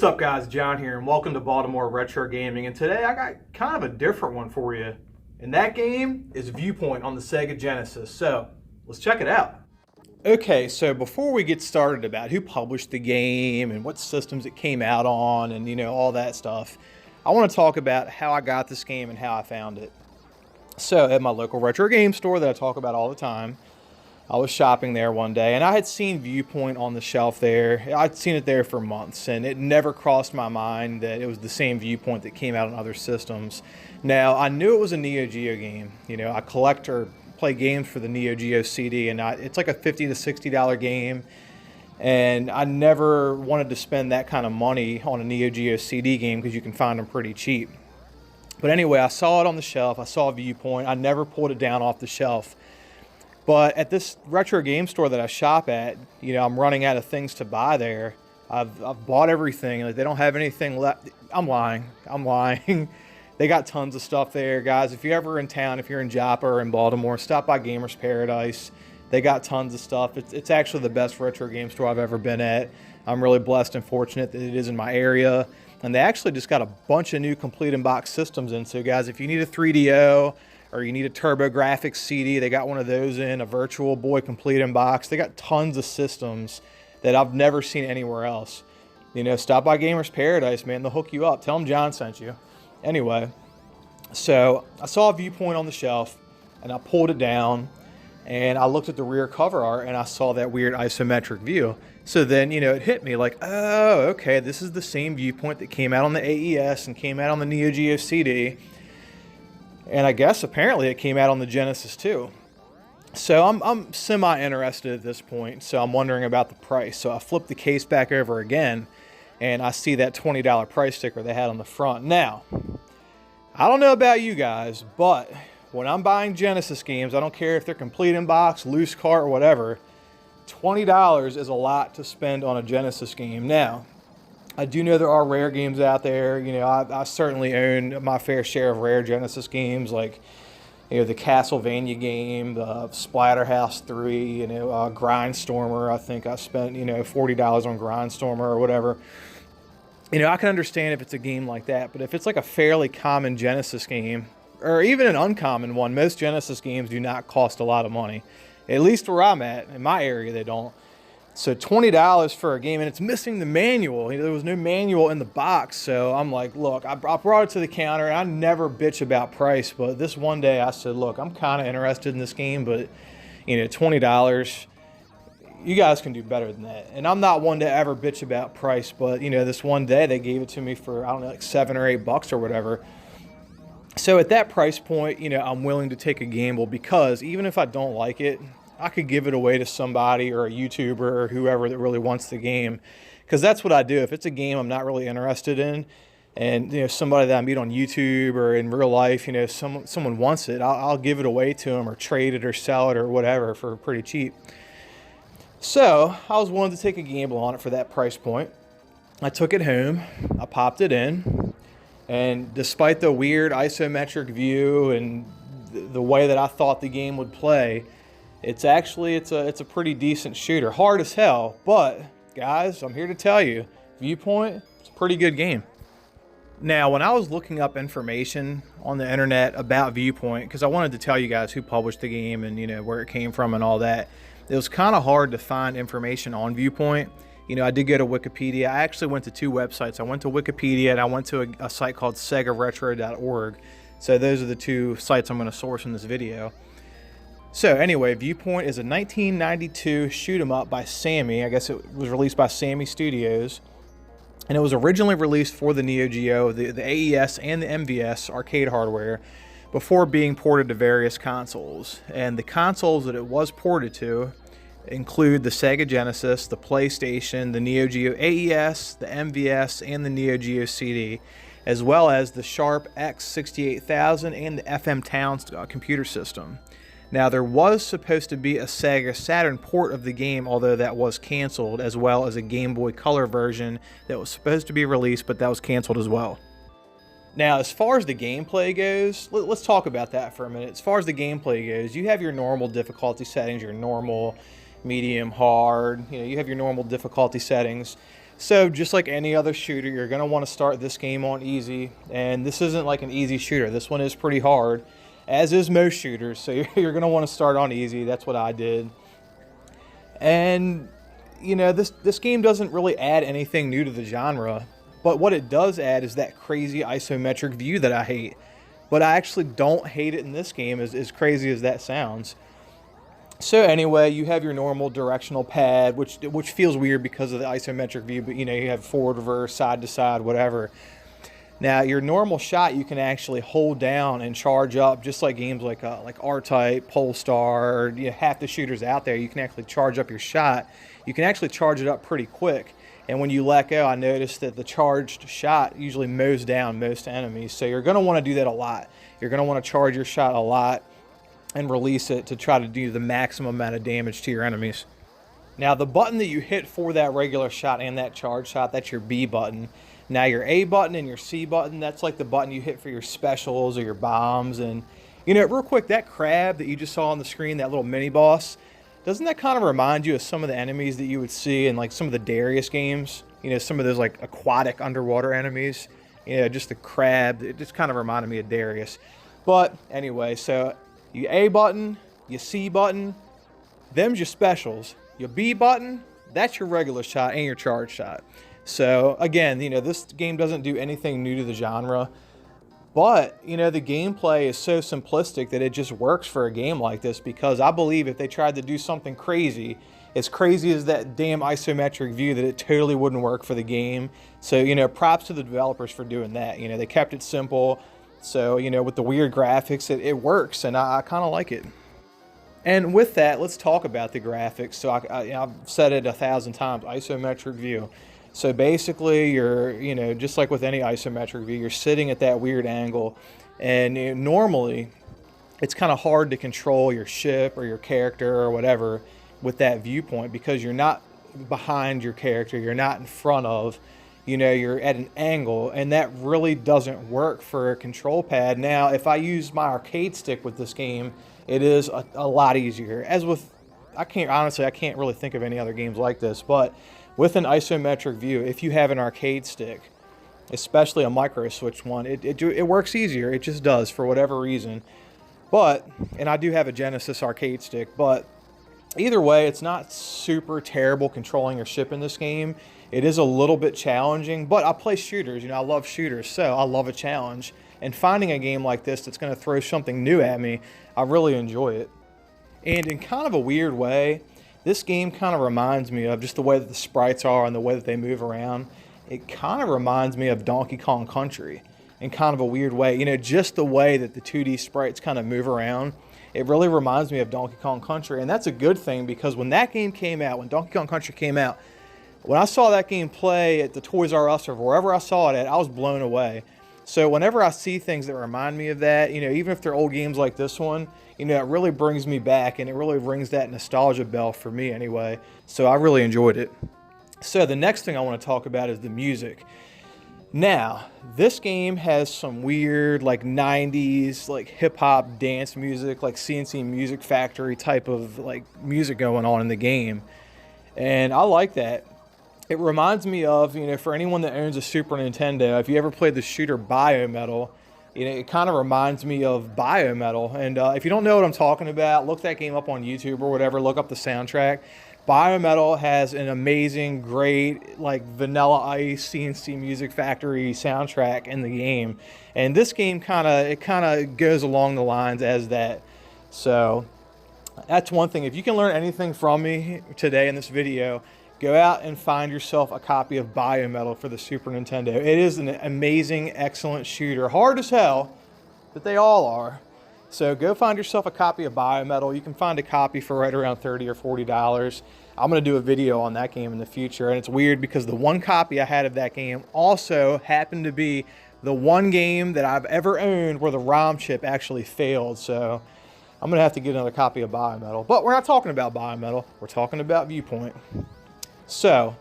up, guys? John here, and welcome to Baltimore Retro Gaming. And today I got kind of a different one for you. And that game is Viewpoint on the Sega Genesis. So let's check it out. Okay, so before we get started about who published the game and what systems it came out on and all that stuff, I want to talk about how I got this game and how I found it. So at my local retro game store that I talk about all the time, I was shopping there one day, and I had seen Viewpoint on the shelf there. I'd seen it there for months, and it never crossed my mind that it was the same Viewpoint that came out on other systems. Now, I knew it was a Neo Geo game. I collect or play games for the Neo Geo CD, and it's like a $50 to $60 game, and I never wanted to spend that kind of money on a Neo Geo CD game because you can find them pretty cheap. But anyway, I saw it on the shelf. I saw Viewpoint. I never pulled it down off the shelf. But at this retro game store that I shop at, I'm running out of things to buy there. I've bought everything. Like, they don't have anything left. I'm lying. They got tons of stuff there, guys. If you're ever in town, if you're in Joppa or in Baltimore, stop by Gamers Paradise. They got tons of stuff. It's actually the best retro game store I've ever been at. I'm really blessed and fortunate that it is in my area. And they actually just got a bunch of new complete in-box systems in. So, guys, if you need a 3DO, or you need a TurboGrafx CD, they got one of those in, a Virtual Boy complete in box. They got tons of systems that I've never seen anywhere else. Stop by Gamers Paradise, man. They'll hook you up. Tell them John sent you. Anyway, so I saw a Viewpoint on the shelf, and I pulled it down, and I looked at the rear cover art, and I saw that weird isometric view. So then, it hit me like, oh, okay, this is the same Viewpoint that came out on the AES and came out on the Neo Geo CD. And I guess apparently it came out on the Genesis too. So I'm semi-interested at this point, so I'm wondering about the price. So I flip the case back over again, and I see that $20 price sticker they had on the front. Now, I don't know about you guys, but when I'm buying Genesis games, I don't care if they're complete in box, loose cart, or whatever, $20 is a lot to spend on a Genesis game. Now, I do know there are rare games out there. I certainly own my fair share of rare Genesis games, like, the Castlevania game, the Splatterhouse 3, Grindstormer. I think I spent, $40 on Grindstormer or whatever. I can understand if it's a game like that, but if it's like a fairly common Genesis game, or even an uncommon one, most Genesis games do not cost a lot of money. At least where I'm at, in my area, they don't. So $20 for a game, and it's missing the manual. There was no manual in the box, so I'm like, look, I brought it to the counter, and I never bitch about price, but this one day I said, look, I'm kind of interested in this game, but, $20, you guys can do better than that. And I'm not one to ever bitch about price, but, this one day they gave it to me for, I don't know, like $7 or $8 or whatever. So at that price point, I'm willing to take a gamble, because even if I don't like it, I could give it away to somebody or a YouTuber or whoever that really wants the game, because that's what I do. If it's a game I'm not really interested in, and somebody that I meet on YouTube or in real life, someone wants it, I'll give it away to them or trade it or sell it or whatever for pretty cheap. So I was willing to take a gamble on it for that price point. I took it home, I popped it in, and despite the weird isometric view and the way that I thought the game would play, it's a pretty decent shooter. Hard as hell, but guys, I'm here to tell you, Viewpoint, it's a pretty good game. Now, when I was looking up information on the internet about Viewpoint, because I wanted to tell you guys who published the game and where it came from and all that, it was kind of hard to find information on Viewpoint. I did go to Wikipedia. I actually went to two websites. I went to Wikipedia, and I went to a site called SEGAretro.org. So those are the two sites I'm going to source in this video. So anyway, Viewpoint is a 1992 shoot-'em-up by Sammy. I guess it was released by Sammy Studios. And it was originally released for the Neo Geo, the AES, and the MVS arcade hardware before being ported to various consoles. And the consoles that it was ported to include the Sega Genesis, the PlayStation, the Neo Geo AES, the MVS, and the Neo Geo CD, as well as the Sharp X68000 and the FM Towns computer system. Now, there was supposed to be a Sega Saturn port of the game, although that was canceled, as well as a Game Boy Color version that was supposed to be released, but that was canceled as well. Now, as far as the gameplay goes, let's talk about that for a minute. As far as the gameplay goes, you have your normal difficulty settings, your normal, medium, hard, you have your normal difficulty settings. So just like any other shooter, you're going to want to start this game on easy. And this isn't like an easy shooter. This one is pretty hard, as is most shooters. So you're going to want to start on easy. That's what I did. And, you know, this game doesn't really add anything new to the genre. But what it does add is that crazy isometric view that I hate. But I actually don't hate it in this game, as crazy as that sounds. So anyway, you have your normal directional pad, which feels weird because of the isometric view, but you know, you have forward, reverse, side to side, whatever. Now, your normal shot you can actually hold down and charge up, just like games like R-Type, Polestar, or half the shooters out there. You can actually charge up your shot. You can actually charge it up pretty quick. And when you let go, I noticed that the charged shot usually mows down most enemies. So you're going to want to do that a lot. You're going to want to charge your shot a lot and release it to try to do the maximum amount of damage to your enemies. Now, the button that you hit for that regular shot and that charge shot, that's your B button. Now, your A button and your C button, that's like the button you hit for your specials or your bombs. And, you know, real quick, that crab that you just saw on the screen, that little mini boss, doesn't that kind of remind you of some of the enemies that you would see in like some of the Darius games? You know, some of those like aquatic underwater enemies. You know, just the crab, it just kind of reminded me of Darius. But anyway, so your A button, your C button, them's your specials. Your B button, that's your regular shot and your charge shot. So again, you know, this game doesn't do anything new to the genre, but you know, the gameplay is so simplistic that it just works for a game like this, because I believe if they tried to do something crazy, as crazy as that damn isometric view, that it totally wouldn't work for the game. So, you know, props to the developers for doing that. You know, they kept it simple. So, you know, with the weird graphics, it works, and I kind of like it. And with that, let's talk about the graphics. So I've said it 1,000 times, isometric view. So basically, you're, you know, just like with any isometric view, you're sitting at that weird angle. And you know, normally, it's kind of hard to control your ship or your character or whatever with that viewpoint, because you're not behind your character, you're not in front of. You know, you're at an angle, and that really doesn't work for a control pad. Now, if I use my arcade stick with this game, it is a lot easier. As with, I can't really think of any other games like this, but with an isometric view, if you have an arcade stick, especially a micro switch one, it works easier. It just does, for whatever reason. But, and I do have a Genesis arcade stick, but either way, it's not super terrible controlling your ship in this game. It is a little bit challenging, but I play shooters. You know, I love shooters, so I love a challenge. And finding a game like this that's going to throw something new at me, I really enjoy it. And in kind of a weird way, this game kind of reminds me of just the way that the sprites are and the way that they move around. It kind of reminds me of Donkey Kong Country in kind of a weird way. You know, just the way that the 2D sprites kind of move around. It really reminds me of Donkey Kong Country, and that's a good thing, because when that game came out, when Donkey Kong Country came out, when I saw that game play at the Toys R Us or wherever I saw it at, I was blown away. So whenever I see things that remind me of that, you know, even if they're old games like this one, you know, it really brings me back, and it really rings that nostalgia bell for me anyway. So I really enjoyed it. So the next thing I want to talk about is the music. Now, this game has some weird, like 90s, like hip hop dance music, like CNC Music Factory type of like music going on in the game. And I like that. It reminds me of, you know, for anyone that owns a Super Nintendo, if you ever played the shooter Biometal, you know, it kind of reminds me of Biometal. And if you don't know what I'm talking about, look that game up on YouTube or whatever, look up the soundtrack. Biometal has an amazing, great, like Vanilla Ice, CNC Music Factory soundtrack in the game. And this game kind of goes along the lines as that. So that's one thing. If you can learn anything from me today in this video, go out and find yourself a copy of Biometal for the Super Nintendo. It is an amazing, excellent shooter. Hard as hell, but they all are. So go find yourself a copy of Biometal. You can find a copy for right around $30 or $40. I'm going to do a video on that game in the future. And it's weird because the one copy I had of that game also happened to be the one game that I've ever owned where the ROM chip actually failed. So I'm going to have to get another copy of Biometal. But we're not talking about Biometal. We're talking about Viewpoint. So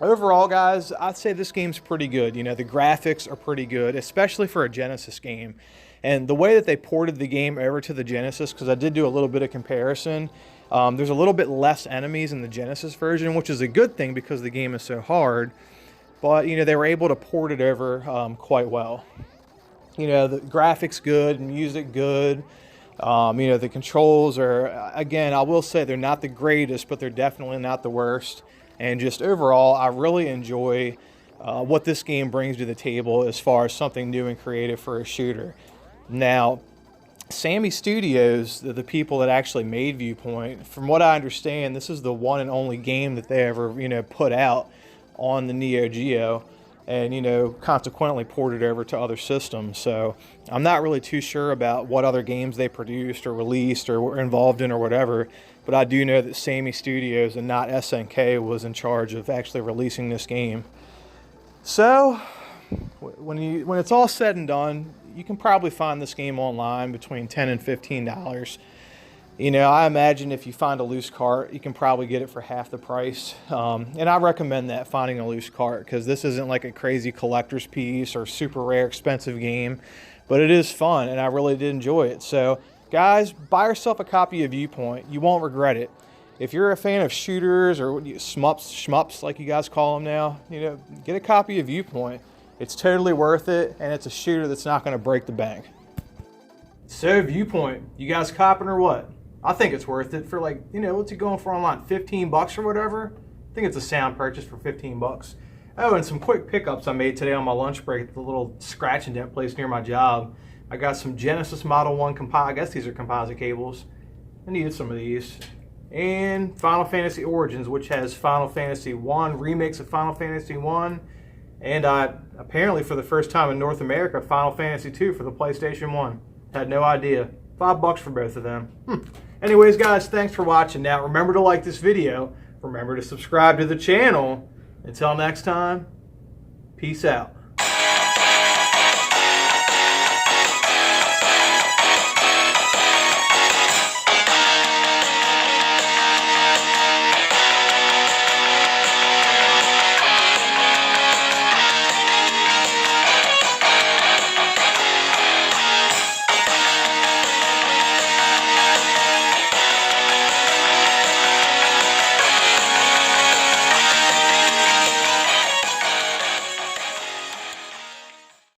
overall, guys, I'd say this game's pretty good. You know, the graphics are pretty good, especially for a Genesis game. And the way that they ported the game over to the Genesis, because I did do a little bit of comparison, there's a little bit less enemies in the Genesis version, which is a good thing because the game is so hard. But, you know, they were able to port it over quite well. You know, the graphics good, music good. You know, the controls are, again, I will say they're not the greatest, but they're definitely not the worst. And just overall, I really enjoy what this game brings to the table as far as something new and creative for a shooter. Now, Sammy Studios, the people that actually made Viewpoint, from what I understand, this is the one and only game that they ever, you know, put out on the Neo Geo, and, you know, consequently ported over to other systems. So I'm not really too sure about what other games they produced or released or were involved in or whatever, but I do know that Sammy Studios and not SNK was in charge of actually releasing this game. So when it's all said and done, you can probably find this game online between $10 and $15. You know, I imagine if you find a loose cart, you can probably get it for half the price. And I recommend that, finding a loose cart, because this isn't like a crazy collector's piece or super rare expensive game, but it is fun, and I really did enjoy it. So, guys, buy yourself a copy of Viewpoint. You won't regret it. If you're a fan of shooters or shmups like you guys call them now, you know, get a copy of Viewpoint. It's totally worth it, and it's a shooter that's not going to break the bank. So, Viewpoint, you guys copping or what? I think it's worth it for, like, you know, what's it going for online? 15 bucks or whatever? I think it's a sound purchase for 15 bucks. Oh, and some quick pickups I made today on my lunch break at the little scratch and dent place near my job. I got some Genesis Model 1 I guess these are composite cables. I needed some of these. And Final Fantasy Origins, which has Final Fantasy 1, remakes of Final Fantasy 1, and apparently for the first time in North America, Final Fantasy 2 for the PlayStation 1. Had no idea. $5 for both of them. Anyways, guys, thanks for watching. Now, remember to like this video. Remember to subscribe to the channel. Until next time, peace out.